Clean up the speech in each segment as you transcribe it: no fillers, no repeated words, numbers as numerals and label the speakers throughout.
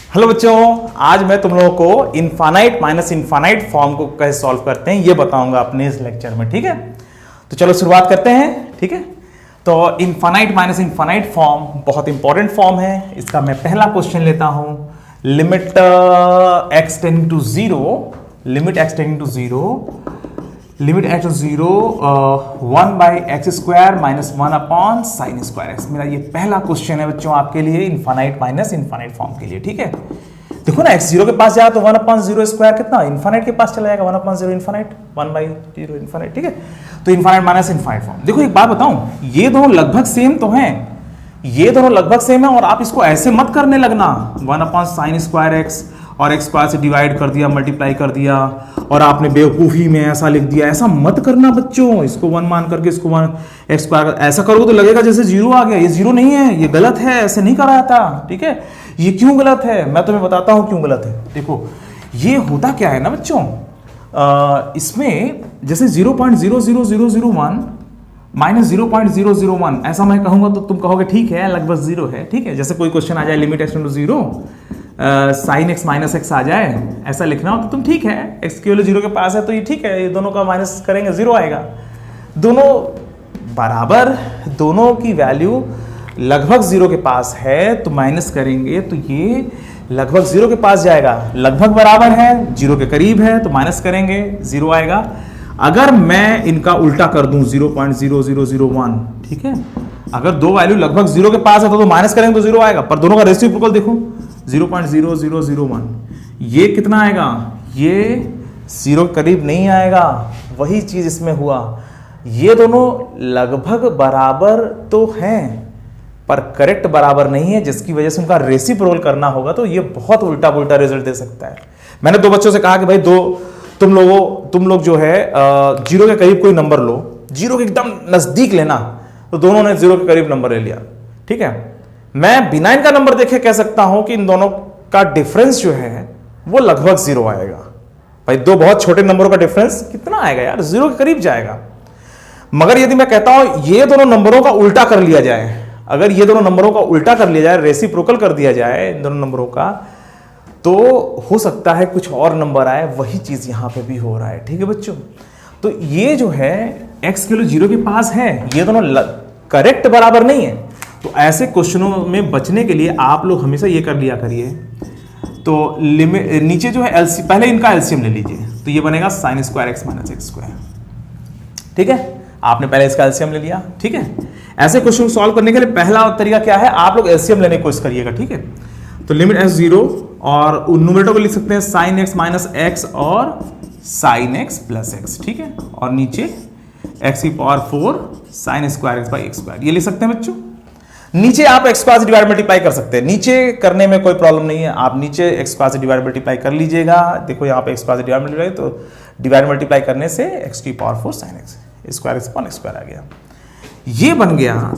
Speaker 1: Hello बच्चों, आज मैं तुम लोगों को इनफाइनाइट माइनस इनफाइनाइट फॉर्म को कैसे सॉल्व करते हैं ये बताऊंगा अपने इस लेक्चर में। ठीक है, तो चलो शुरुआत करते हैं। ठीक है, तो इनफाइनाइट माइनस इनफाइनाइट फॉर्म बहुत इंपॉर्टेंट फॉर्म है। इसका मैं पहला क्वेश्चन लेता हूं, limit x tending to zero, limit x tending to zero, limit x to zero 1 by x square minus 1 upon sine square x. मेरा ये पहला क्वेश्चन है बच्चों आपके लिए इनफाइनाइट माइनस इनफाइनाइट फॉर्म के लिए। ठीक है, देखो ना, x जीरो के पास जाए तो 1 अपॉन जीरो स्क्वायर कितना इनफाइनाइट के पास चला जाएगा, 1 upon zero infinite, 1 by zero infinite. ठीक है, तो इनफाइनाइट माइनस इनफाइनाइट फॉर्म। देखो एक बात बताऊं, ये दोनों लगभग सेम तो हैं, ये दोनों लगभग सेम है, और आप इसको ऐसे मत करने लगना 1 अपॉन साइन स्क्वायर एक्स और एक्स स्क्वायर से डिवाइड कर दिया, मल्टीप्लाई कर दिया और आपने बेवकूफी में ऐसा लिख दिया। ऐसा मत करना बच्चों, इसको 1 मान करके इसको 1 एक्स स्क्वायर ऐसा करोगे तो लगेगा जैसे जीरो आ गया। ये जीरो नहीं है, ये गलत है, ऐसे नहीं करा था। ठीक है, ये क्यों गलत है मैं तुम्हें बताता हूं क्यों गलत है। देखो ये होता क्या है ना बच्चों, इसमें जैसे 0.00001 माइनस 0.001 ऐसा मैं कहूंगा तो तुम कहोगे ठीक है लगभग जीरो है। ठीक है, जैसे कोई क्वेश्चन आ जाए limit x to zero sine x minus x आ जाए, ऐसा लिखना हो तो तुम ठीक है, एक्स केवल जीरो के पास है तो ये ठीक है, ये दोनों का माइनस करेंगे जीरो आएगा। दोनों बराबर, दोनों की वैल्यू लगभग जीरो के पास है तो माइनस करेंगे तो ये लगभग जीरो के पास जाएगा, लगभग बराबर है जीरो के करीब है तो माइनस करेंगे जीरो आएगा। अगर मैं इनका उल्टा कर दूं 0.0001, ठीक है, अगर दो वैल्यू लगभग जीरो के पास है तो माइनस करेंगे तो जीरो आएगा, पर दोनों का रेसिप्रोकल देखो 0.0001, ये कितना आएगा, ये जीरो के करीब नहीं आएगा। वही चीज इसमें हुआ, ये दोनों लगभग बराबर तो हैं पर करेक्ट बराबर नहीं है, जिसकी वजह से उनका रेसिप्रोकल करना होगा तो ये बहुत उल्टा पुल्टा रिजल्ट दे सकता है। मैंने दो बच्चों से कहा कि भाई तुम लोग जो है जीरो के करीब कोई नंबर लो, जीरो के एकदम नजदीक लेना, तो दोनों ने जीरो के करीब नंबर ले लिया। ठीक है, मैं बिना इनका नंबर देखे कह सकता हूं कि इन दोनों का डिफरेंस जो है वो लगभग जीरो आएगा। भाई दो बहुत छोटे नंबरों का डिफरेंस कितना आएगा यार, जीरो के करीब जाएगा। मगर यदि मैं कहता हूं ये दोनों नंबरों का उल्टा कर लिया जाए, अगर ये दोनों नंबरों का उल्टा कर लिया जाए, रेसिप्रोकल कर दिया जाए इन दोनों नंबरों का, तो हो सकता है कुछ और नंबर आए। वही चीज यहां पे भी हो रहा है। ठीक है बच्चों, तो ये जो है x किलो जीरो के पास है, ये दोनों करेक्ट बराबर नहीं है। तो ऐसे क्वेश्चनों में बचने के लिए आप लोग हमेशा ये कर लिया करिए, तो लिमिट नीचे जो है एलसी, पहले इनका एलसीएम ले लीजिए, तो ये बनेगा sign square x minus x square. ठीक है, आपने पहले इसका एलसीएम ले लिया। ठीक है, ऐसे क्वेश्चन को सॉल्व करने के लिए पहला तरीका क्या है, आप लोग एलसीएम लेने की कोशिश करिएगा। ठीक है, तो लिमिट एक्स जीरो और न्यूमरेटर को लिख सकते हैं साइन एक्स माइनस एक्स और साइन एक्स प्लस एक्स। ठीक है, और नीचे एक्स की power 4 sign square x by x square, ये लिख सकते हैं बच्चों। नीचे आप एक्स स्क्वायर से डिवाइड मल्टीप्लाई कर सकते हैं, नीचे करने में कोई प्रॉब्लम नहीं है, आप नीचे एक्स स्क्वायर से डिवाइड मल्टीप्लाई कर लीजिएगा। देखो यहाँ पे एक्स स्क्वायर से डिवाइड मल्टीप्लाई, तो डिवाइड मल्टीप्लाई करने से एक्स की power 4 sine x square x upon x square आ गया। ये बन गया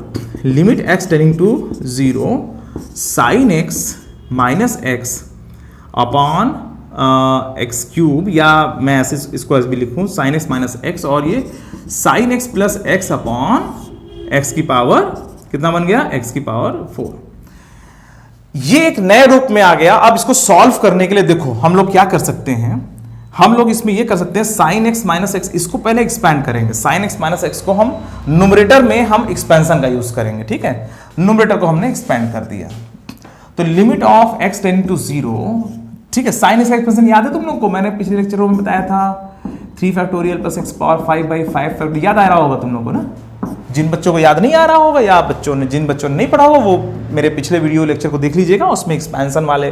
Speaker 1: limit x tending to zero sine x minus x upon x cube, या मैं ऐसे इसको भी लिखूं साइन एक्स माइनस एक्स, और ये sine x plus x upon x की पावर कितना बन गया, एक्स की पावर 4। ये एक नए रूप में आ गया। अब इसको सॉल्व करने के लिए देखो हम लोग क्या कर सकते हैं, हम लोग इसमें ये कर सकते हैं साइन एक्स माइनस एक्स, इसको पहले एक्सपैंड करेंगे। साइन एक्स माइनस एक्स को हम न्यूमरेटर में हम एक्सपेंशन का यूज करेंगे। ठीक है, न्यूमरेटर को हमने एक्सपैंड कर दिया, तो limit of x tending to zero. ठीक है, साइन एक्स का एक्सपेंशन याद है तुम लोग को, मैंने पिछले लेक्चरों में बताया था 3 factorial plus x power 5 by 5 factorial, याद आ रहा होगा तुम लोग को ना। जिन बच्चों को याद नहीं आ रहा होगा या जिन बच्चों ने नहीं पढ़ा होगा वो मेरे पिछले वीडियो लेक्चर को देख लीजिएगा, उसमें एक्सपेंशन वाले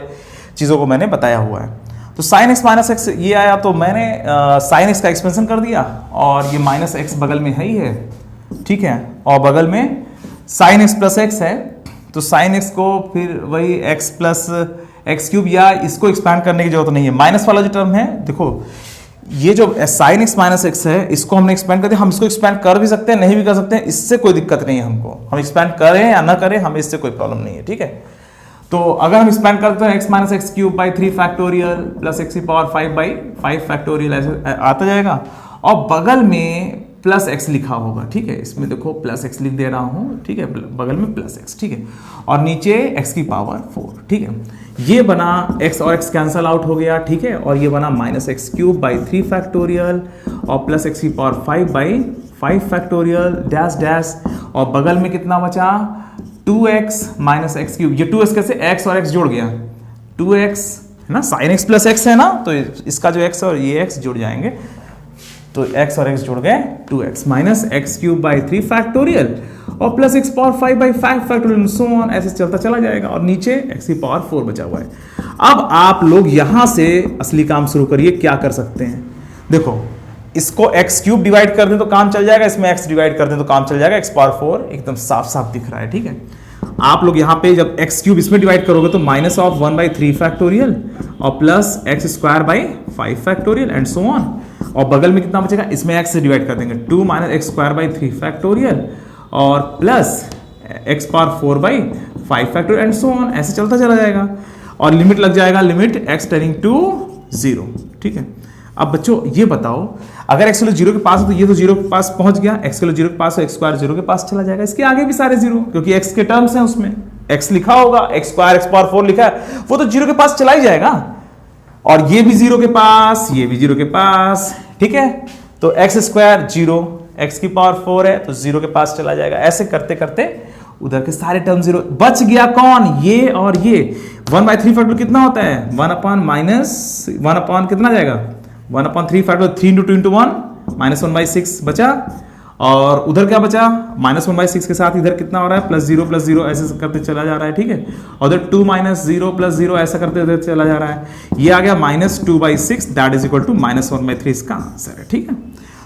Speaker 1: चीज़ों को मैंने बताया हुआ है। तो साइन एक्स माइनस एक्स ये आया, तो मैंने साइन एक्स का एक्सपेंशन कर दिया, और ये माइनस एक्स बगल में है ही है। ठीक है, और बगल में साइन एक्स प्लस एक्स है, तो साइन एक्स को फिर वही एक्स प्लस एक्स क्यूब, या इसको एक्सपैंड करने की जरूरत नहीं है। माइनस वाला जो टर्म है, देखो ये जो साइन एक्स माइनस एक्स है, इसको हमने एक्सपैंड कर दिया। हम इसको एक्सपैंड कर भी सकते हैं, नहीं भी कर सकते हैं, इससे कोई दिक्कत नहीं है हमको। हम एक्सपैंड करें या ना करें, हमें इससे कोई प्रॉब्लम नहीं है। ठीक है, तो अगर हम एक्सपैंड करते हैं x minus x cube by 3 factorial plus x की पावर 5 बाई 5 फैक्टोरियल, ऐसे आता जाएगा। और बगल में प्लस एक्स लिखा होगा, ठीक है, इसमें देखो प्लस एक्स लिख दे रहा हूं, ठीक है, बगल में प्लस एक्स, ठीक है, और नीचे एक्स की पावर 4, ठीक है, ये बना एक्स और एक्स कैंसल आउट हो गया, ठीक है, और ये बना minus x cube by 3 factorial और प्लस एक्स की power 5 by 5 factorial dash dash, और बगल में कितना बचा 2x माइनस एक्स क्यूब, ये 2x कैसे x और x जुड़ गया 2x है ना, साइन x प्लस x है ना, तो इसका जो x और ये x जुड़ जाएंगे, तो x और x जुड़ गए 2x minus x cube by 3 factorial और plus x power 5 by 5 factorial so on, ऐसे चलता चला जाएगा, और नीचे x की पावर 4 बचा हुआ है। अब आप लोग यहां से असली काम शुरू करिए, क्या कर सकते हैं, देखो इसको एक्स क्यूब डिवाइड कर दें तो काम चल जाएगा, इसमें एक्स डिवाइड कर दें तो काम चल जाएगा, एक्स पावर 4 एकदम साफ साफ दिख रहा है, ठीक है। आप लोग यहां पे जब एक्स क्यूब इसमें डिवाइड करोगे तो माइनस ऑफ 1 बाई 3 फैक्टोरियल और plus x square by 5 factorial and so on, और बगल में कितना बचेगा, इसमें एक्स से डिवाइड कर देंगे 2 minus x square by 3 factorial और plus x power 4 by 5 factorial and so on, ऐसे चलता चला जाएगा, और लिमिट लग जाएगा, लिमिट एक्स टेंडिंग टू 0, ठीक है। अब बच्चों ये बताओ, अगर एक्स वैल्यू 0 के पास हो तो ये तो 0 के पास पहुंच गया, एक्स वैल्यू 0 के पास हो, एक्स स्क्वायर 0 के पास चला जाएगा, इसके आगे भी सारे 0, क्योंकि एक्स के टर्म्स हैं, उसमें एक्स लिखा होगा, एक्स स्क्वायर एक्स पावर 4 लिखा है, वो तो 0 के पास चला ही जाएगा, और ये भी 0 के पास, ये भी 0 के पास, ठीक है, तो एक्स स्क्वायर 0, एक्स की पावर 4 है तो 0 के पास चला जाएगा, ऐसे करते करते उधर के सारे टर्म 0, बच गया कौन, ये और ये। 1 बाई 3 फैक्टर कितना होता है, 1 अपॉन माइनस 1 अपॉन कितना जाएगा 1 upon 3 factor 3 into 2 into 1 minus 1 by 6 बचा, और उधर क्या बचा माइनस 1 बाई 6 के साथ इधर कितना हो रहा है प्लस 0 ऐसे करते चला जा रहा है, ठीक है, और उधर 2 माइनस 0 प्लस 0 ऐसा करते इधर चला जा रहा है, ये आ गया minus 2 by 6 that is equal to minus 1 by 3 इसका आंसर है, ठीक है।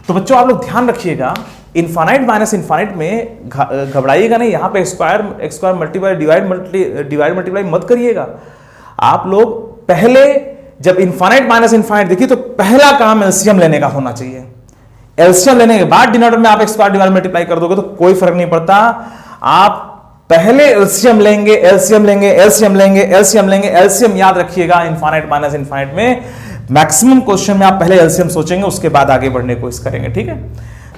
Speaker 1: तो बच्चों आप लोग ध्यान रखिएगा, इनफाइनाइट माइनस इनफाइनाइट में घबराइएगा नहीं, यहाँ पे x square multiply divide multiply मत करिएगा। आप लोग पहले जब इनफाइनाइट माइनस इनफाइनाइट देखिए तो पहला काम एलसीएम लेने का होना चाहिए, एलसीएम लेने के बाद डिनोमिनेटर में आप एक्स स्क्वायर डिवाइड मल्टीप्लाई कर दोगे तो कोई फर्क नहीं पड़ता, आप पहले एलसीएम लेंगे, एलसीएम लेंगे, एलसीएम लेंगे, एलसीएम लेंगे, एलसीएम याद रखिएगा। इनफाइनाइट माइनस इनफाइनाइट में मैक्सिमम क्वेश्चन में आप पहले एलसीएम सोचेंगे, उसके बाद आगे बढ़ने की कोशिश करेंगे, ठीक है।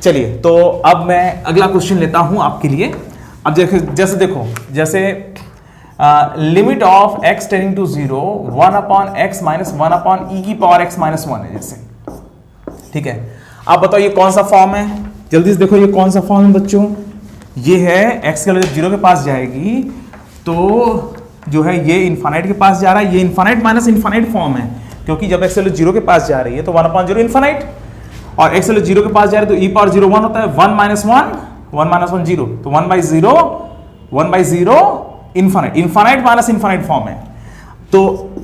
Speaker 1: चलिए तो अब मैं अगला क्वेश्चन लेता हूं आपके लिए। अब जैसे देखो, जैसे limit of x tending to 0 1 upon x minus 1 upon e की पावर एक्स माइनस 1 है जैसे, ठीक है। आप बताओ ये कौन सा फॉर्म है, जल्दी से देखो ये कौन सा फॉर्म है बच्चों, ये है एक्स की वैल्यू जब 0 के पास जाएगी तो जो है ये इनफाइनाइट के पास जा रहा है, ये इनफाइनाइट माइनस इनफाइनाइट फॉर्म है, क्योंकि जब एक्स वैल्यू 0 के पास जा रही है तो 1 अपॉन 0 इनफाइनाइट, और एक्स वैल्यू 0 के पास जा रही है तो ई पावर 0 1 होता है, 1 माइनस 1 0, तो 1 by 0 infinite, infinite minus infinite form है। तो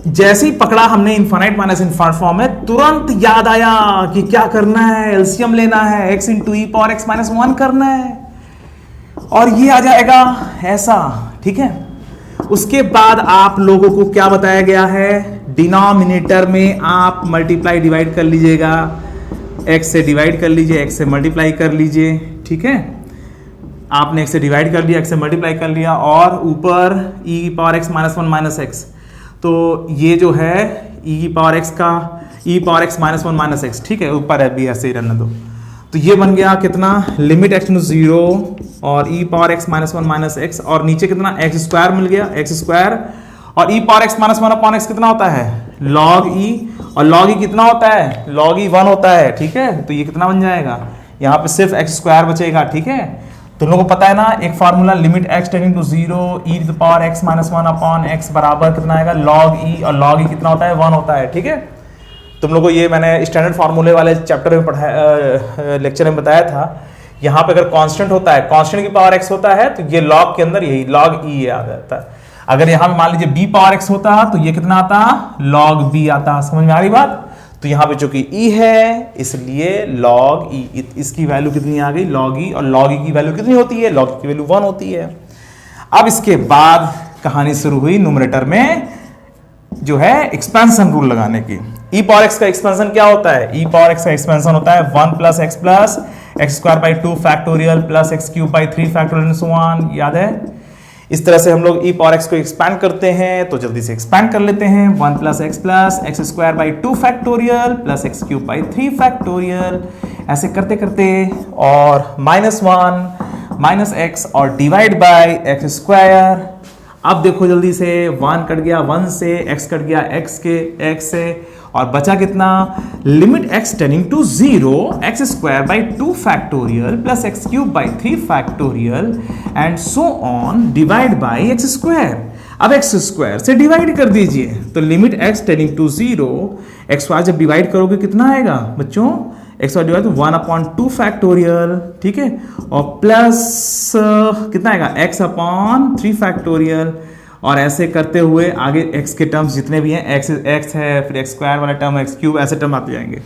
Speaker 1: जैसे ही पकड़ा हमने इनफाइनाइट माइनस इनफाइनाइट फॉर्म में, तुरंत याद आया कि क्या करना है, एलसीएम लेना है, x इंटू ई पावर x माइनस 1 करना है, और ये आ जाएगा ऐसा, ठीक है। उसके बाद आप लोगों को क्या बताया गया है, डिनोमिनेटर में आप मल्टीप्लाई डिवाइड कर लीजिएगा, x से डिवाइड कर लीजिए, x से मल्टीप्लाई कर लीजिए, ठीक है। आपने x से डिवाइड कर लिया, x से मल्टीप्लाई कर लिया, और ऊपर e की power x minus 1 minus x, तो ये जो है e की पावर x का e power x minus 1 minus x, ठीक है, ऊपर है भी ऐसे ही रहने दो, तो ये बन गया कितना, लिमिट x टू 0 और e power x minus 1 minus x, और नीचे कितना एक्स स्क्वायर मिल गया, एक्स स्क्वायर, और e power x minus 1 upon x कितना होता है log e, और log e कितना होता है, log e 1 होता है, ठीक है। तो ये कितना बन जाएगा, यहाँ पे सिर्फ एक्स स्क्वायर बचेगा, ठीक है। तुम लोगों को पता है ना एक formula, limit x tending to 0 e to the power x minus 1 upon x बराबर कितना आएगा log e, और log e कितना होता है 1 होता है, ठीक है। तुम लोगों को ये मैंने स्टैंडर्ड फार्मूले वाले चैप्टर में पढ़ाया, लेक्चर में बताया था। यहाँ पे अगर कांस्टेंट होता है, कांस्टेंट की पावर x होता है तो ये log के अंदर यही log e आ जाता है। अगर यहाँ पे मान लीजिए b पावर x होता तो ये कितना आता, log b आता, समझ में आ रही बात। तो यहाँ पे चूंकि e है इसलिए log e, इसकी वैल्यू कितनी आ गई log e, और log e की वैल्यू कितनी होती है, log e की वैल्यू 1 होती है। अब इसके बाद कहानी शुरू हुई न्यूमरेटर में जो है एक्सपेंशन रूल लगाने की। e पावर x का एक्सपेंशन क्या होता है, e पावर x का एक्सपेंशन होता है 1 plus x square by 2 factorial plus x cube by 3 factorial so on, याद है। इस तरह से हम लोग e पावर x को एक्सपैंड करते हैं, तो जल्दी से एक्सपैंड कर लेते हैं, 1 plus x square by 2 factorial plus x cube by 3 factorial ऐसे करते करते और -1 माइनस एक्स और डिवाइड बाय एक्स स्क्वायर। अब देखो जल्दी से 1 कट गया 1 से, x कट गया x से, और बचा कितना, limit x tending to 0 x square by 2 factorial plus x cube by 3 factorial and so on divide by x square. अब एक्स स्क्वायर से डिवाइड कर दीजिए, तो limit x tending to 0 x square जब डिवाइड करोगे कितना आएगा बच्चों, एक्स स्क्वायर डिवाइड 1/2 फैक्टोरियल, ठीक है, और प्लस कितना आएगा x अपॉन 3 फैक्टोरियल, और ऐसे करते हुए आगे x के टर्म्स जितने भी हैं, x है, फिर x स्क्वायर वाला टर्म, x क्यूब, ऐसे टर्म आते जाएंगे,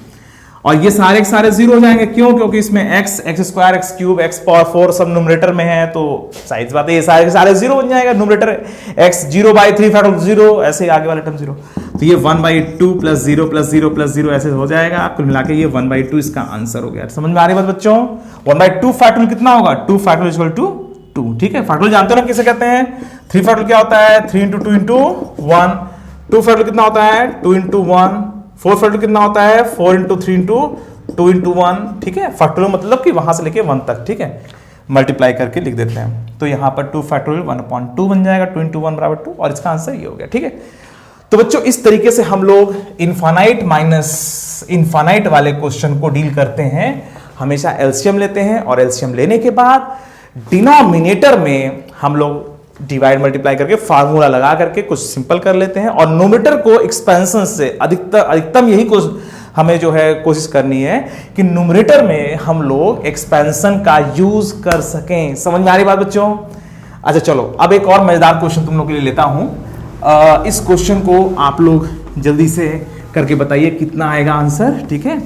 Speaker 1: और ये सारे के सारे जीरो हो जाएंगे। क्यों? क्योंकि इसमें x square, x cube, x power 4 सब न्यूमरेटर में है, तो साइज बात है, ये सारे के सारे जीरो बन जाएगा। न्यूमरेटर x 0/3 फैक्टर 0, ऐसे आगे वाला टर्म 0, तो ये 1/2 प्लस 0 प्लस 0 प्लस 0 ऐसे हो जाएगा। कुल मिला के ये 1/2 इसका आंसर हो गया। समझ में आ रही बात बच्चों? 1/2 फैक्टोरियल कितना होगा? 2 फैक्टोरियल इक्वल टू 2, ठीक है। फैक्टोरियल जानते हो ना किसे कहते हैं? 3 फैक्टोरियल क्या होता है? 3 × 2 × 1। 2 फैक्टोरियल कितना होता है? 2 × 1। 4 फैक्टोरियल कितना होता है? 4 × 3 × 2 × 1, ठीक है। फैक्टोरियल मतलब कि वहां से लेके 1 तक, ठीक है, मल्टीप्लाई करके लिख देते हैं। तो यहां पर 2 फैक्टोरियल 1/2 बन जाएगा, 2 × 1 = 2, और इसका आंसर ये हो गया, ठीक है। तो बच्चों इस तरीके से हम लोग इनफाइनाइट माइनस इनफाइनाइट वाले क्वेश्चन को डील करते हैं। हमेशा एलसीएम लेते हैं, और एलसीएम लेने के बाद डिनोमिनेटर में हम लोग डिवाइड मल्टीप्लाई करके फार्मूला लगा करके कुछ सिंपल कर लेते हैं, और नोमिनेटर को एक्सपेंशन से अधिकतम यही हमें जो है कोशिश करनी है कि न्यूमरेटर में हम लोग एक्सपेंशन का यूज कर सकें। समझ में आ रही बात बच्चों? अच्छा चलो, अब एक और मजेदार क्वेश्चन तुम लोग के लिए लेता हूं। इस क्वेश्चन को आप लोग जल्दी से करके बताइए कितना आएगा आंसर, ठीक है।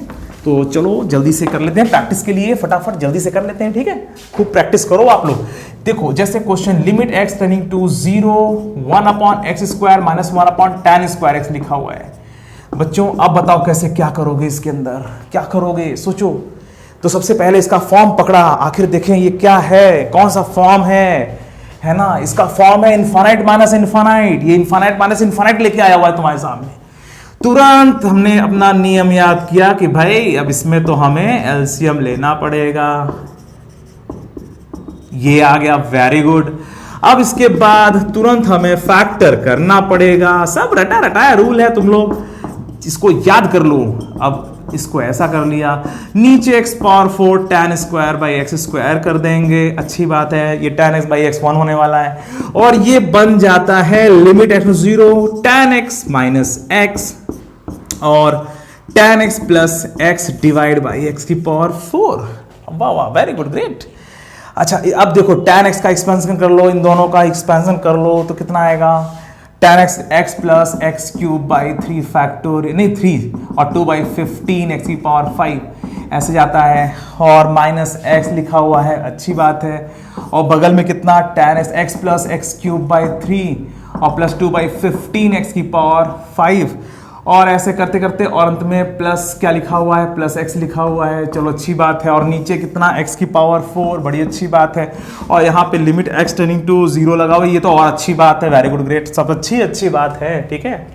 Speaker 1: तो चलो जल्दी से कर लेते हैं, प्रैक्टिस के लिए फटाफट जल्दी से कर लेते हैं, ठीक है। खूब प्रैक्टिस करो आप लोग। देखो जैसे question limit x tending to 0 1/x² - 1/tan² x लिखा हुआ है। बच्चों अब बताओ कैसे, क्या करोगे इसके अंदर, क्या करोगे सोचो। तो सबसे पहले इसका फॉर्म पकड़ा, आखिर देखें ये क्या है, कौन सा फॉर्म है ना। इसका फॉर्म है इनफाइनाइट माइनस इनफाइनाइट। ये इनफाइनाइट माइनस इनफाइनाइट लेके आया हुआ है तुम्हारे सामने। तुरंत हमने अपना नियम याद किया कि भाई अब इसमें तो हमें एलसीएम लेना पड़ेगा। ये आ गया, वेरी गुड। अब इसके बाद तुरंत हमें फैक्टर करना पड़ेगा। सब रटा रटाया रूल है, तुम लोग इसको याद कर लो। अब इसको ऐसा कर लिया, नीचे x⁴ tan² कर देंगे, अच्छी बात है। ये tan x x 1 होने वाला है, और ये बन जाता है limit x 0 tan x - x और tan x + x divide by x⁴। वाह वाह, वेरी गुड, ग्रेट। अच्छा अब देखो tan x का एक्सपेंशन कर लो, इन दोनों का एक्सपेंशन कर लो, तो कितना आएगा? tan x + x³ by 3 factorial, नहीं 3 और 2/15 x⁵ ऐसे जाता है, और -x लिखा हुआ है, अच्छी बात है। और बगल में कितना? tan x + x³ बाई 3 और प्लस 2/15 x⁵, और ऐसे करते करते, और अंत में प्लस क्या लिखा हुआ है? प्लस x लिखा हुआ है, चलो अच्छी बात है। और नीचे कितना? x⁴, बड़ी अच्छी बात है। और यहाँ पे लिमिट x टेंडिंग टू 0 लगा हुआ है, ये तो और अच्छी बात है, वेरी गुड, ग्रेट, सब अच्छी बात है, ठीक है।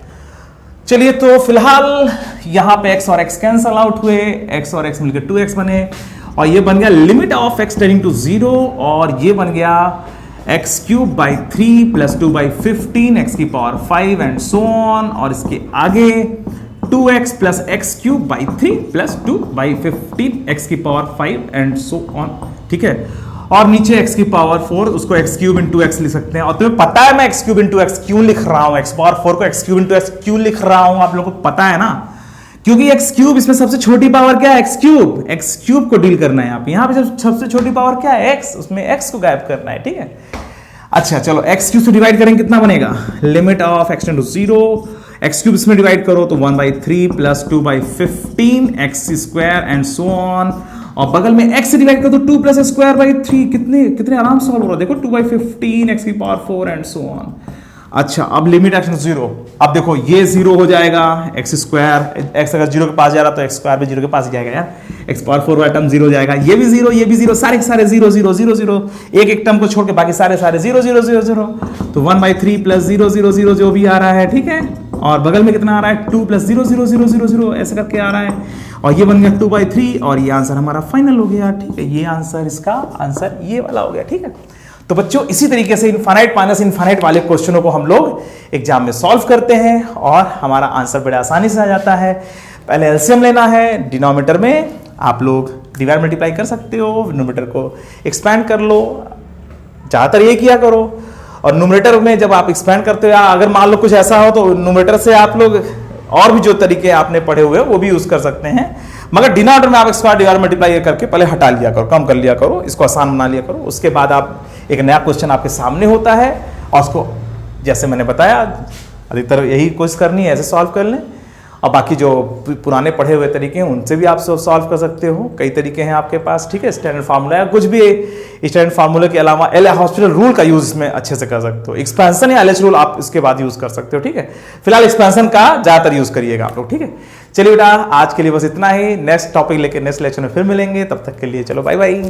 Speaker 1: चलिए तो फिलहाल यहाँ पे x और x कैंसल आउट हुए, x और x मिलकर 2x बने, और ये बन गया limit of x tending to 0, और ये बन गया x³ by 3 plus 2/15 x⁵ and so on, और इसके आगे 2x + x³ by 3 plus 2/15 x⁵ and so on, ठीक है। और नीचे x⁴, उसको x³ × x लिख सकते हैं। और तुम्हें पता है मैं x³ × x क्यों लिख रहा हूं, x⁴ को x³ × x क्यों लिख रहा हूं, आप लोगों को पता है ना? क्योंकि x³ इसमें सबसे छोटी पावर क्या है? x³ को डील करना है यहाँ पे सबसे छोटी पावर क्या है? x, उसमें x को गायब करना है, ठीक है। अच्छा चलो x³ से डिवाइड करेंगे, कितना बनेगा? Limit of x tending to 0, x³ इसमें डिवाइड करो तो 1/3 plus 2/15 x² and so on, और बगल में x से डिवाइड करो तो 2 + x²/3। कितने आराम से सॉल्व हो रहा है, देखो 2/15 x⁴ एंड सो ऑन। अच्छा अब लिमिट x 0, अब देखो ये 0 हो जाएगा, x² x अगर 0 के पास जा रहा तो x² भी 0 के पास ही जाएगा यार, x⁴ वाला टर्म 0 हो जाएगा, ये भी 0, ये भी 0, सारे के सारे 0 0 0 0, एक टर्म को छोड़ के बाकी सारे 0 0 0 0, तो 1/3 प्लस 0 0 0 जो भी आ रहा है, ठीक है। और बगल में कितना आ रहा है? 2 + 0 0 0 0 0 ऐसे करके आ रहा है, और ये बन गया 2/3 और ये आंसर हमारा फाइनल हो गया। ठीक है, ये आंसर, इसका आंसर ये वाला हो गया। ठीक है, तो बच्चों इसी तरीके से इनफाइनाइट माइनस इनफाइनाइट वाले क्वेश्चनों को हम लोग एग्जाम में सॉल्व करते हैं और हमारा आंसर बड़े आसानी से आ जाता है। पहले एलसीएम लेना है, डिनोमिनेटर में आप लोग डिवाइड मल्टीप्लाई कर सकते हो, न्यूमरेटर को एक्सपैंड कर लो, ज़्यादातर ये किया करो। और न्यूमरेटर में जब आप एक्सपैंड करते हो या अगर मान लो कुछ ऐसा हो तो न्यूमरेटर से आप लोग और भी जो तरीके आपने पढ़े हुए वो भी यूज कर सकते हैं, मगर डिनोमिनेटर में आप स्क्वायर डिवाइड मल्टीप्लाई करके पहले हटा लिया करो, कम कर लिया करो, इसको आसान बना लिया करो। उसके बाद आप एक नया क्वेश्चन आपके सामने होता है और उसको जैसे मैंने बताया अधिकतर यही कोशिश करनी है, ऐसे सॉल्व कर लें। और बाकी जो पुराने पढ़े हुए तरीके हैं उनसे भी आप सॉल्व कर सकते हो, कई तरीके हैं आपके पास। ठीक है, स्टैंडर्ड फार्मूला या कुछ भी, स्टैंडर्ड फार्मूले के अलावा एल हॉस्पिटल रूल का यूज इसमें अच्छे से कर सकते हो। एक्सपेंशन या एलएच रूल आप इसके बाद यूज कर सकते हो। ठीक है, फिलहाल एक्सपेंशन का ज्यादातर यूज करिएगा आप लोग। ठीक है, चलिए बेटा आज के लिए बस इतना ही। नेक्स्ट टॉपिक लेके नेक्स्ट लेक्चर में फिर मिलेंगे, तब तक के लिए चलो बाय बाय।